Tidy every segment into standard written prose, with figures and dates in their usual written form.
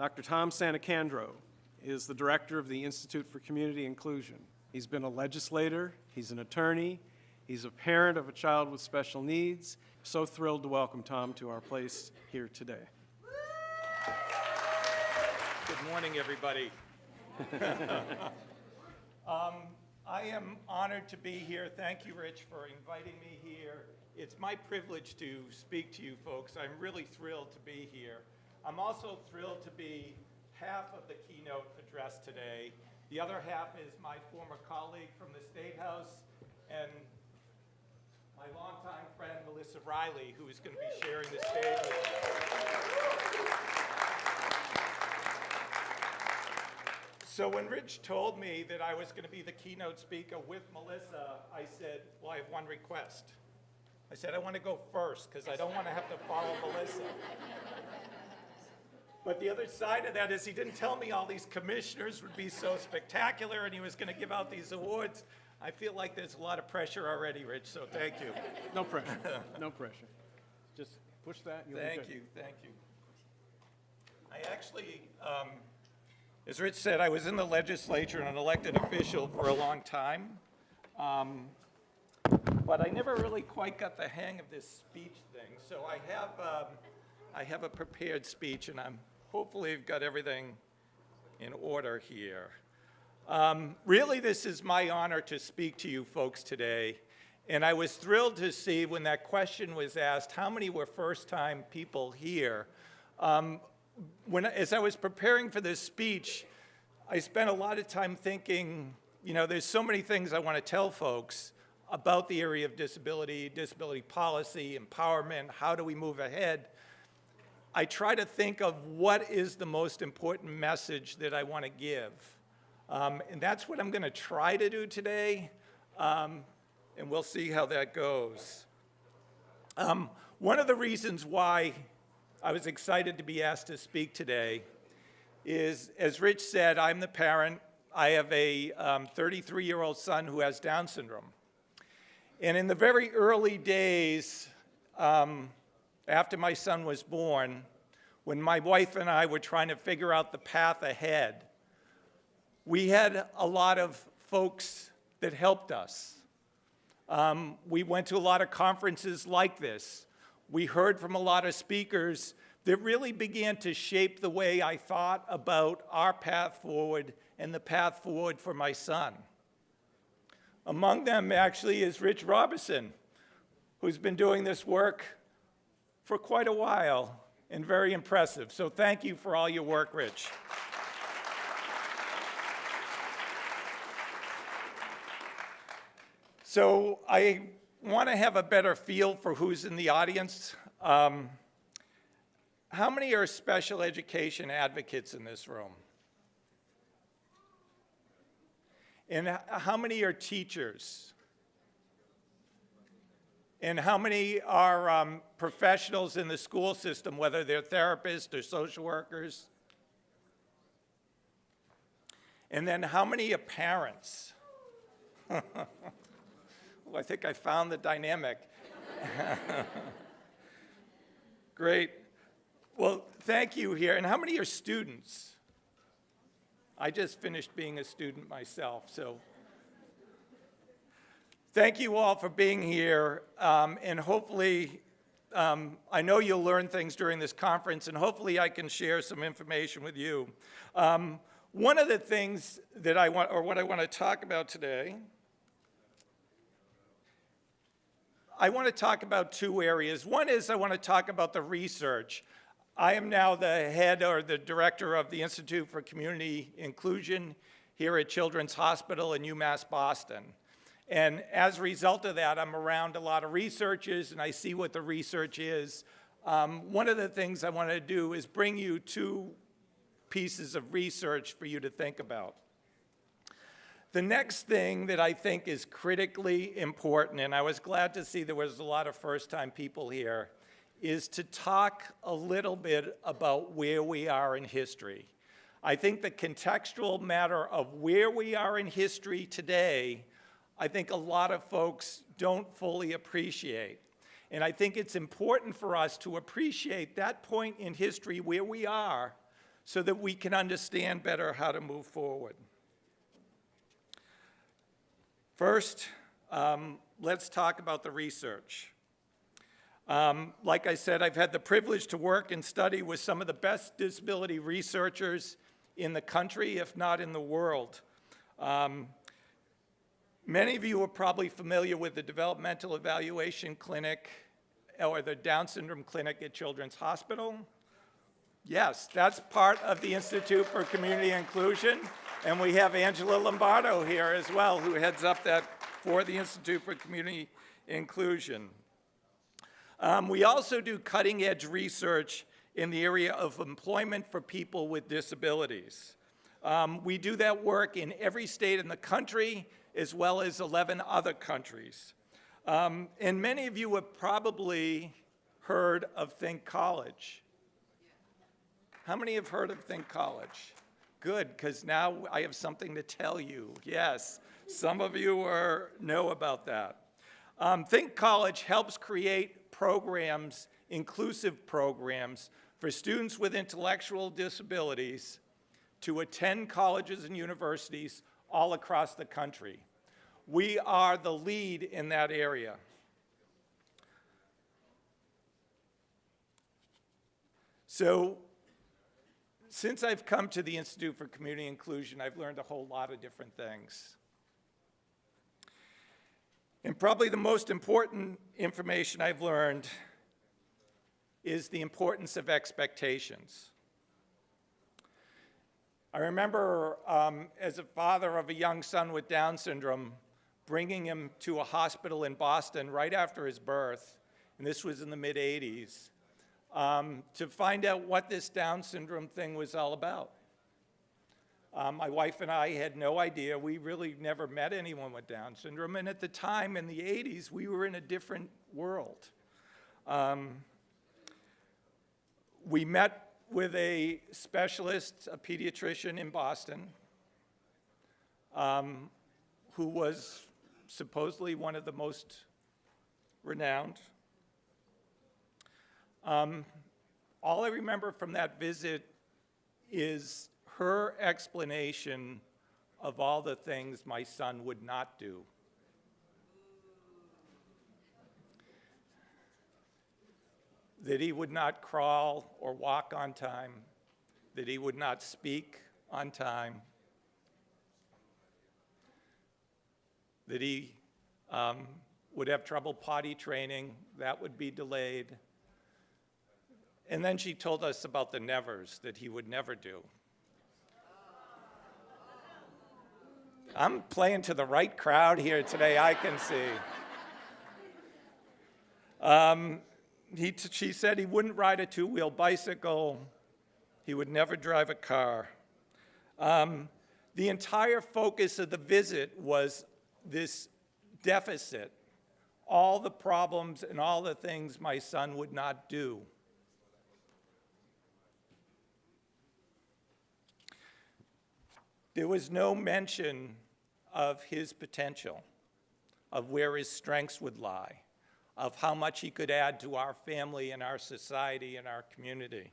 Dr. Tom Sannicandro is the director of the Institute for Community Inclusion. He's been a legislator, he's an attorney, he's a parent of a child with special needs. So thrilled to welcome Tom to our place here today. Good morning, everybody. I am honored to be here. Thank you, Rich, for inviting me here. It's my privilege to speak to you folks. I'm really thrilled to be here. I'm also thrilled to be half of the keynote address today. The other half is my former colleague from the State House and my longtime friend, Melissa Riley, who is going to be sharing the stage with you. So when Rich told me that I was going to be the keynote speaker with Melissa, I said, well, I have one request. I said, I want to go first because I don't want to have to follow Melissa. But the other side of that is he didn't tell me all these commissioners would be so spectacular and he was going to give out these awards. I feel like there's a lot of pressure already, Rich, so thank you. No pressure, no pressure. Just push that and you'll be good. Thank you. I actually, as Rich said, I was in the legislature and an elected official for a long time. But I never really quite got the hang of this speech thing. So I have a prepared speech, and hopefully I've got everything in order here. Really, this is my honor to speak to you folks today. And I was thrilled to see when that question was asked, how many were first-time people here? As I was preparing for this speech, I spent a lot of time thinking, you know, there's so many things I want to tell folks about the area of disability, disability policy, empowerment, how do we move ahead. I try to think of what is the most important message that I want to give. And that's what I'm going to try to do today, and we'll see how that goes. One of the reasons why I was excited to be asked to speak today is, as Rich said, I'm the parent. I have a 33-year-old son who has Down syndrome. And in the very early days, after my son was born, when my wife and I were trying to figure out the path ahead, we had a lot of folks that helped us. We went to a lot of conferences like this. We heard from a lot of speakers that really began to shape the way I thought about our path forward and the path forward for my son. Among them, actually, is Rich Robinson, who's been doing this work for quite a while and very impressive. So thank you for all your work, Rich. So I want to have a better feel for who's in the audience. How many are special education advocates in this room? And how many are teachers? And how many are professionals in the school system, whether they're therapists or social workers? And then how many are parents? Well, I think I found the dynamic. Great. Well, thank you here. And how many are students? I just finished being a student myself, so thank you all for being here, and hopefully, I know you'll learn things during this conference, and hopefully I can share some information with you. One of the things that what I want to talk about today, I want to talk about two areas. One is I want to talk about the research. I am now the head or the director of the Institute for Community Inclusion here at Children's Hospital in UMass Boston. And as a result of that, I'm around a lot of researchers and I see what the research is. One of the things I want to do is bring you two pieces of research for you to think about. The next thing that I think is critically important, and I was glad to see there was a lot of first-time people here, is to talk a little bit about where we are in history. I think the contextual matter of where we are in history today, I think a lot of folks don't fully appreciate. And I think it's important for us to appreciate that point in history where we are so that we can understand better how to move forward. First, let's talk about the research. Like I said, I've had the privilege to work and study with some of the best disability researchers in the country, if not in the world. Many of you are probably familiar with the Developmental Evaluation Clinic or the Down Syndrome Clinic at Children's Hospital. Yes, that's part of the Institute for Community Inclusion, and we have Angela Lombardo here as well, who heads up that for the Institute for Community Inclusion. We also do cutting-edge research in the area of employment for people with disabilities. We do that work in every state in the country, as well as 11 other countries. And many of you have probably heard of Think College. How many have heard of Think College? Good, because now I have something to tell you. Yes, some of you know about that. Think College helps create programs, inclusive programs, for students with intellectual disabilities to attend colleges and universities all across the country. We are the lead in that area. So, since I've come to the Institute for Community Inclusion, I've learned a whole lot of different things. And probably the most important information I've learned is the importance of expectations. I remember as a father of a young son with Down syndrome, bringing him to a hospital in Boston right after his birth, and this was in the mid-'80s, to find out what this Down syndrome thing was all about. My wife and I had no idea. We really never met anyone with Down syndrome, and at the time, in the '80s, we were in a different world. We met with a specialist, a pediatrician in Boston, who was supposedly one of the most renowned. All I remember from that visit is her explanation of all the things my son would not do. That he would not crawl or walk on time, that he would not speak on time, that he would have trouble potty training, that would be delayed. And then she told us about the nevers that he would never do. I'm playing to the right crowd here today, I can see. She said he wouldn't ride a two-wheel bicycle. He would never drive a car. The entire focus of the visit was this deficit, all the problems and all the things my son would not do. There was no mention of his potential, of where his strengths would lie, of how much he could add to our family and our society and our community.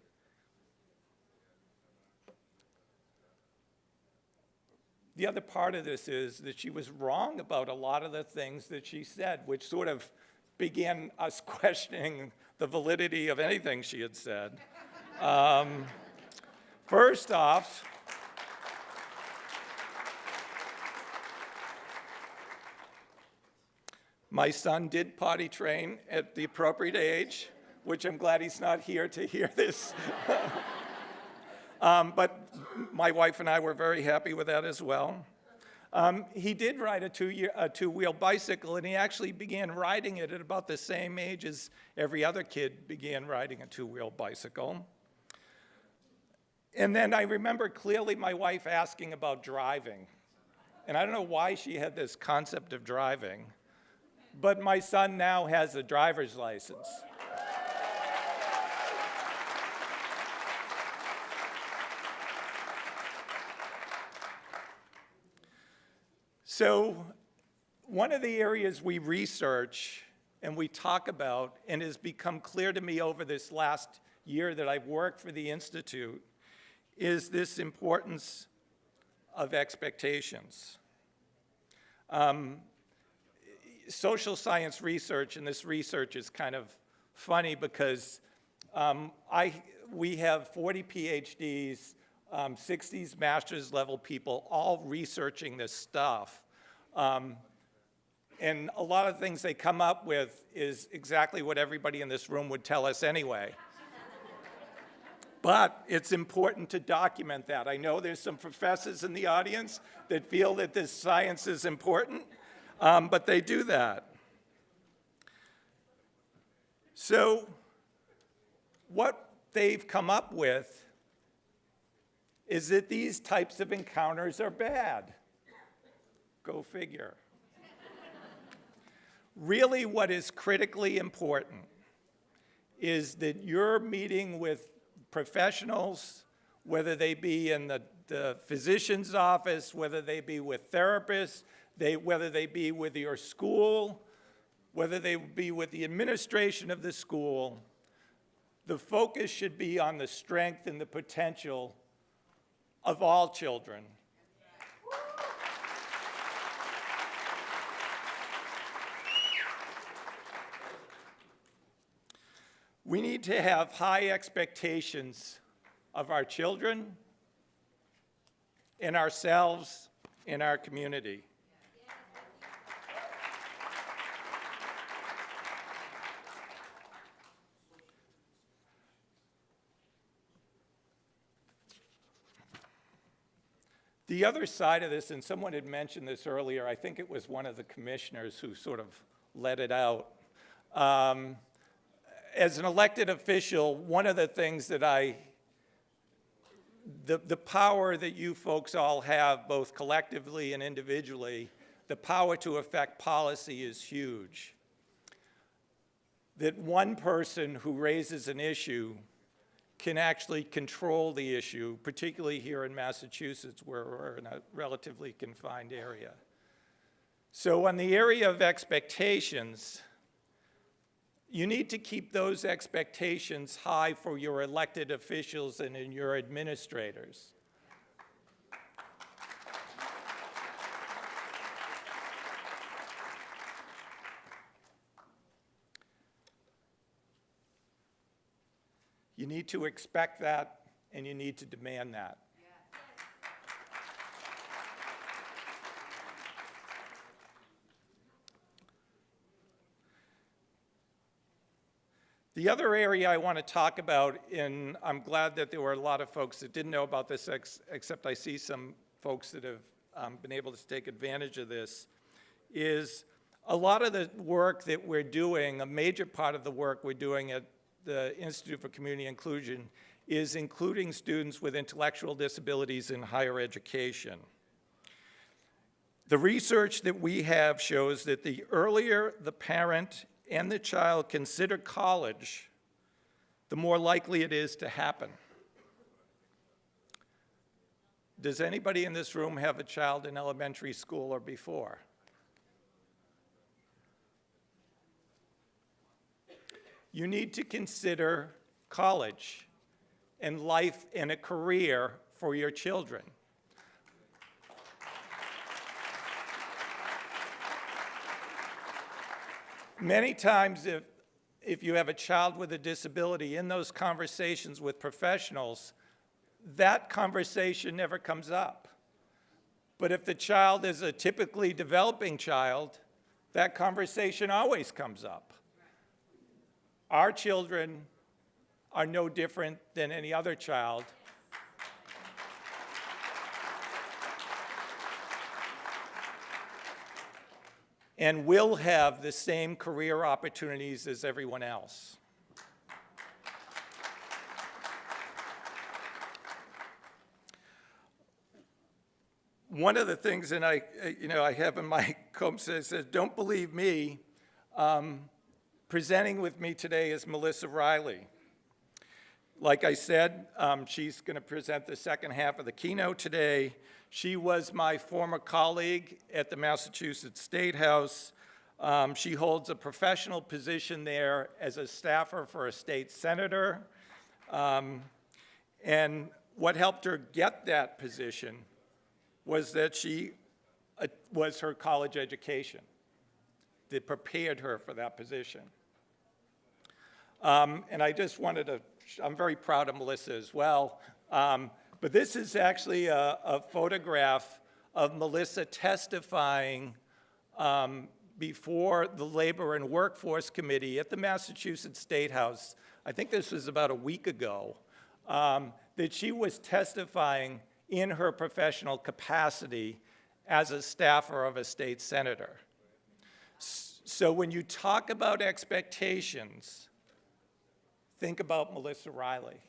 The other part of this is that she was wrong about a lot of the things that she said, which sort of began us questioning the validity of anything she had said. First off, my son did potty train at the appropriate age, which I'm glad he's not here to hear this. But my wife and I were very happy with that as well. He did ride a two-wheel bicycle, and he actually began riding it at about the same age as every other kid began riding a two-wheel bicycle. And then I remember clearly my wife asking about driving. And I don't know why she had this concept of driving, but my son now has a driver's license. So one of the areas we research and we talk about, and has become clear to me over this last year that I've worked for the Institute, is this importance of expectations. Social science research, and this research is kind of funny because we have 40 PhDs, 60 master's level people all researching this stuff. And a lot of things they come up with is exactly what everybody in this room would tell us anyway. But it's important to document that. I know there's some professors in the audience that feel that this science is important, but they do that. So what they've come up with is that these types of encounters are bad. Go figure. Really, what is critically important is that you're meeting with professionals, whether they be in the physician's office, whether they be with therapists, whether they be with your school, whether they be with the administration of the school. The focus should be on the strength and the potential of all children. We need to have high expectations of our children, in ourselves, in our community. The other side of this, and someone had mentioned this earlier, I think it was one of the commissioners who sort of let it out. As an elected official, one of the things that the power that you folks all have, both collectively and individually, the power to affect policy is huge. That one person who raises an issue can actually control the issue, particularly here in Massachusetts, where we're in a relatively confined area. So on the area of expectations, you need to keep those expectations high for your elected officials and in your administrators. You need to expect that, and you need to demand that. The other area I want to talk about, and I'm glad that there were a lot of folks that didn't know about this, except I see some folks that have been able to take advantage of this, is a lot of the work that we're doing, a major part of the work we're doing at the Institute for Community Inclusion is including students with intellectual disabilities in higher education. The research that we have shows that the earlier the parent and the child consider college, the more likely it is to happen. Does anybody in this room have a child in elementary school or before? You need to consider college and life and a career for your children. Many times if you have a child with a disability, in those conversations with professionals, that conversation never comes up. But if the child is a typically developing child, that conversation always comes up. Our children are no different than any other child. And will have the same career opportunities as everyone else. One of the things, and I have in my comp says, don't believe me, presenting with me today is Melissa Riley. Like I said, she's going to present the second half of the keynote today. She was my former colleague at the Massachusetts State House. She holds a professional position there as a staffer for a state senator. And what helped her get that position was that was her college education that prepared her for that position. And I just wanted to, I'm very proud of Melissa as well, but this is actually a photograph of Melissa testifying before the Labor and Workforce Committee at the Massachusetts State House. I think this was about a week ago, that she was testifying in her professional capacity as a staffer of a state senator. So when you talk about expectations, think about Melissa Riley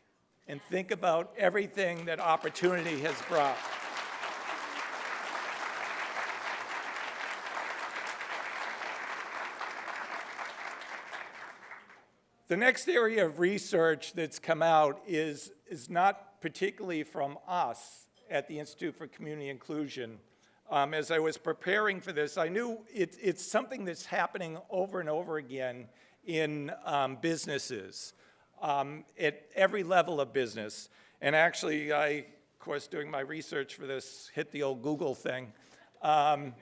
and think about everything that opportunity has brought. The next area of research that's come out is not particularly from us at the Institute for Community Inclusion. As I was preparing for this, I knew it's something that's happening over and over again in businesses, at every level of business. And actually, I, of course, doing my research for this, hit the old Google thing. And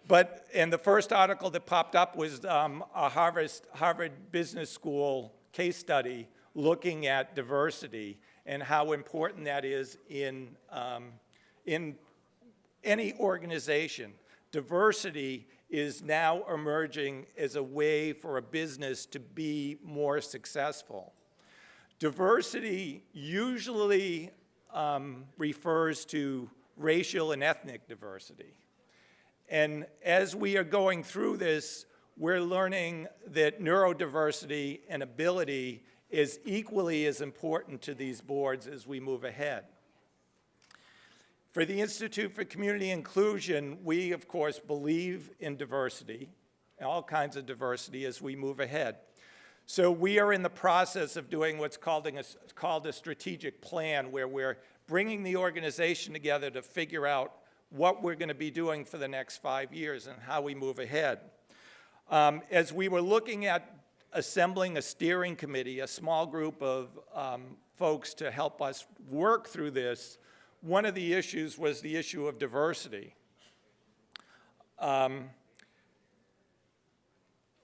the first article that popped up was a Harvard Business School case study looking at diversity and how important that is in any organization. Diversity is now emerging as a way for a business to be more successful. Diversity usually refers to racial and ethnic diversity. And as we are going through this, we're learning that neurodiversity and ability is equally as important to these boards as we move ahead. For the Institute for Community Inclusion, we, of course, believe in diversity, all kinds of diversity as we move ahead. So we are in the process of doing what's called a strategic plan, where we're bringing the organization together to figure out what we're going to be doing for the next 5 years and how we move ahead. As we were looking at assembling a steering committee, a small group of folks to help us work through this, one of the issues was the issue of diversity.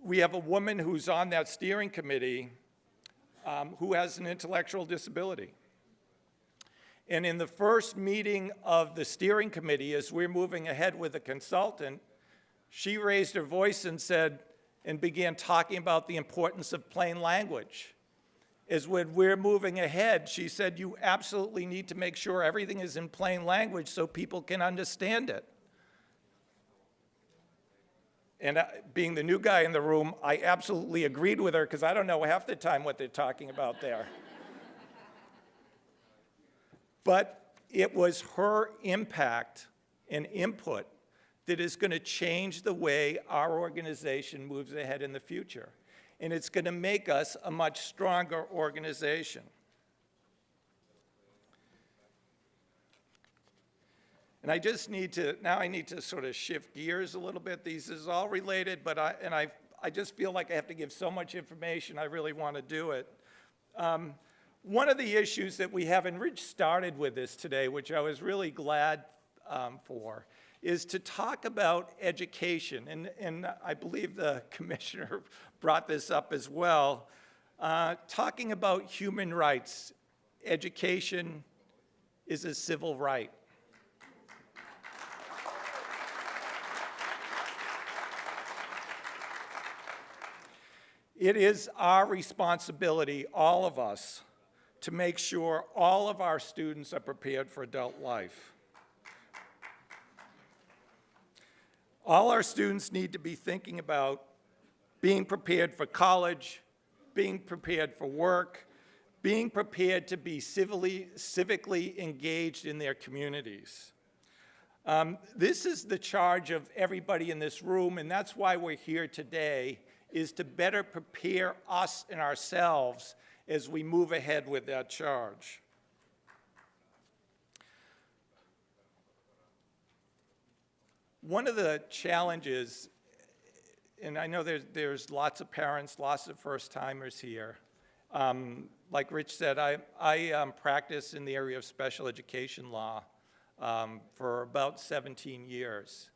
We have a woman who's on that steering committee who has an intellectual disability. And in the first meeting of the steering committee, as we're moving ahead with a consultant, she raised her voice and said, and began talking about the importance of plain language. As when we're moving ahead, she said, you absolutely need to make sure everything is in plain language so people can understand it. And being the new guy in the room, I absolutely agreed with her because I don't know half the time what they're talking about there. But it was her impact and input that is going to change the way our organization moves ahead in the future. And it's going to make us a much stronger organization. And I just need to, now I need to sort of shift gears a little bit. These is all related, but I just feel like I have to give so much information, I really want to do it. One of the issues that we have, and Rich started with this today, which I was really glad for, is to talk about education. And I believe the commissioner brought this up as well. Talking about human rights. Education is a civil right. It is our responsibility, all of us, to make sure all of our students are prepared for adult life. All our students need to be thinking about being prepared for college, being prepared for work, being prepared to be civically engaged in their communities. This is the charge of everybody in this room, and that's why we're here today, is to better prepare us and ourselves as we move ahead with that charge. One of the challenges, and I know there's lots of parents, lots of first-timers here, like Rich said, I practice in the area of special education law for about 17 years.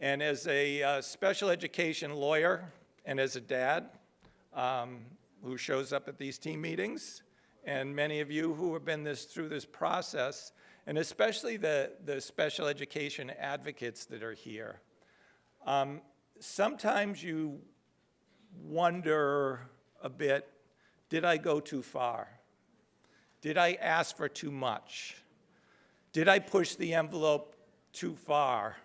And as a special education lawyer and as a dad who shows up at these team meetings, and many of you who have been through this process, and especially the special education advocates that are here, sometimes you wonder a bit, did I go too far? Did I ask for too much? Did I push the envelope too far?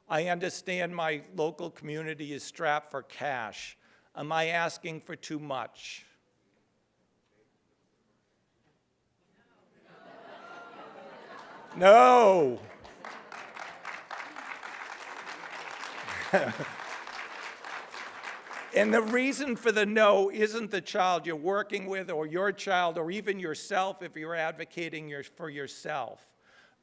I understand my local community is strapped for cash. Am I asking for too much? No. And the reason for the no isn't the child you're working with or your child or even yourself if you're advocating for yourself.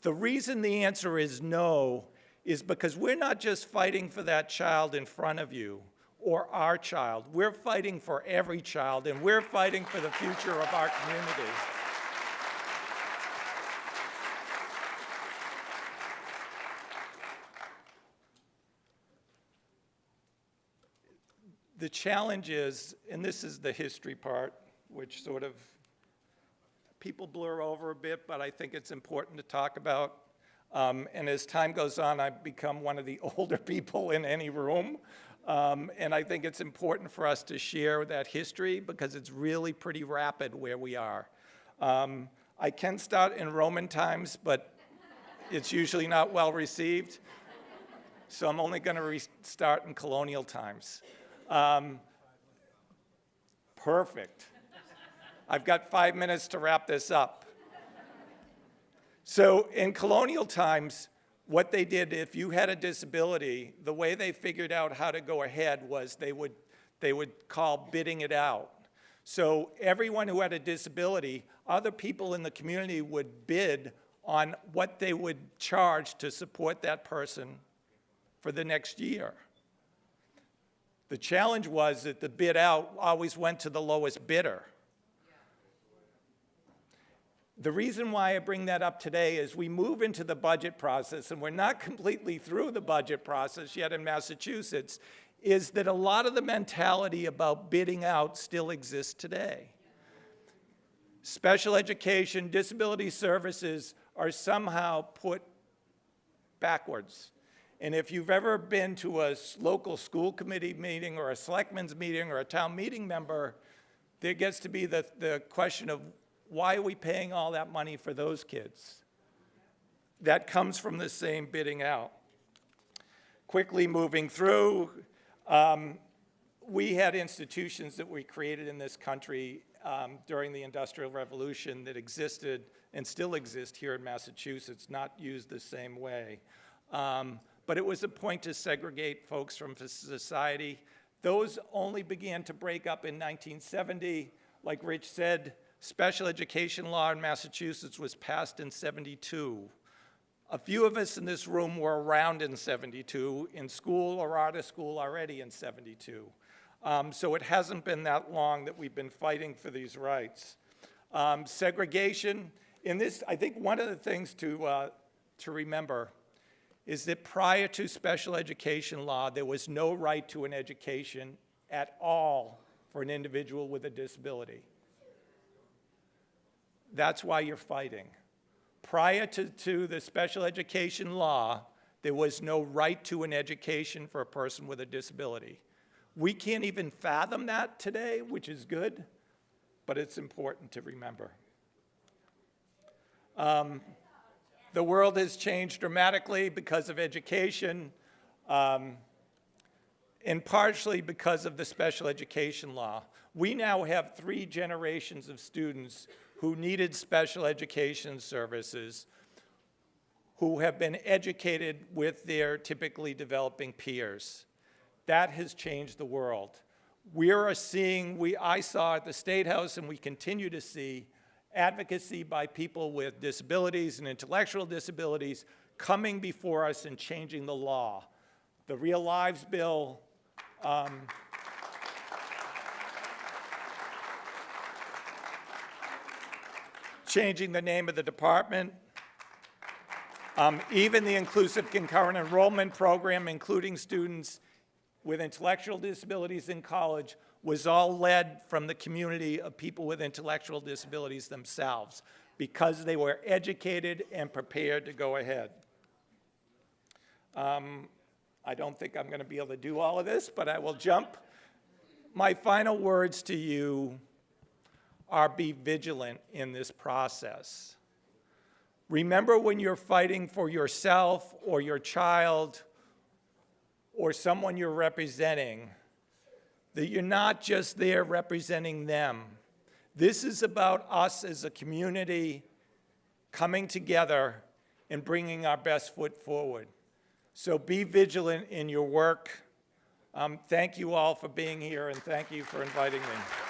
The reason the answer is no is because we're not just fighting for that child in front of you or our child. We're fighting for every child, and we're fighting for the future of our community. The challenge is, and this is the history part, which sort of people blur over a bit, but I think it's important to talk about. And as time goes on, I've become one of the older people in any room. And I think it's important for us to share that history because it's really pretty rapid where we are. I can start in Roman times, but it's usually not well received. So I'm only going to start in colonial times. Perfect. I've got 5 minutes to wrap this up. So in colonial times, what they did, if you had a disability, the way they figured out how to go ahead was they would call bidding it out. So everyone who had a disability, other people in the community would bid on what they would charge to support that person for the next year. The challenge was that the bid out always went to the lowest bidder. The reason why I bring that up today is we move into the budget process, and we're not completely through the budget process yet in Massachusetts, is that a lot of the mentality about bidding out still exists today. Special education, disability services are somehow put backwards. And if you've ever been to a local school committee meeting or a selectmen's meeting or a town meeting member, there gets to be the question of why are we paying all that money for those kids? That comes from the same bidding out. Quickly moving through, we had institutions that we created in this country during the Industrial Revolution that existed and still exist here in Massachusetts, not used the same way. But it was a point to segregate folks from society. Those only began to break up in 1970. Like Rich said, special education law in Massachusetts was passed in '72. A few of us in this room were around in '72, in school or out of school already in '72. So it hasn't been that long that we've been fighting for these rights. Segregation, in this, I think one of the things to remember is that prior to special education law, there was no right to an education at all for an individual with a disability. That's why you're fighting. Prior to the special education law, there was no right to an education for a person with a disability. We can't even fathom that today, which is good, but it's important to remember. The world has changed dramatically because of education, and partially because of the special education law. We now have 3 generations of students who needed special education services, who have been educated with their typically developing peers. That has changed the world. I saw at the State House, and we continue to see, advocacy by people with disabilities and intellectual disabilities coming before us and changing the law. The Real Lives Bill, changing the name of the department. Even the inclusive concurrent enrollment program, including students with intellectual disabilities in college, was all led from the community of people with intellectual disabilities themselves, because they were educated and prepared to go ahead. I don't think I'm going to be able to do all of this, but I will jump. My final words to you are: be vigilant in this process. Remember, when you're fighting for yourself or your child or someone you're representing, that you're not just there representing them. This is about us as a community coming together and bringing our best foot forward. So be vigilant in your work. Thank you all for being here, and thank you for inviting me.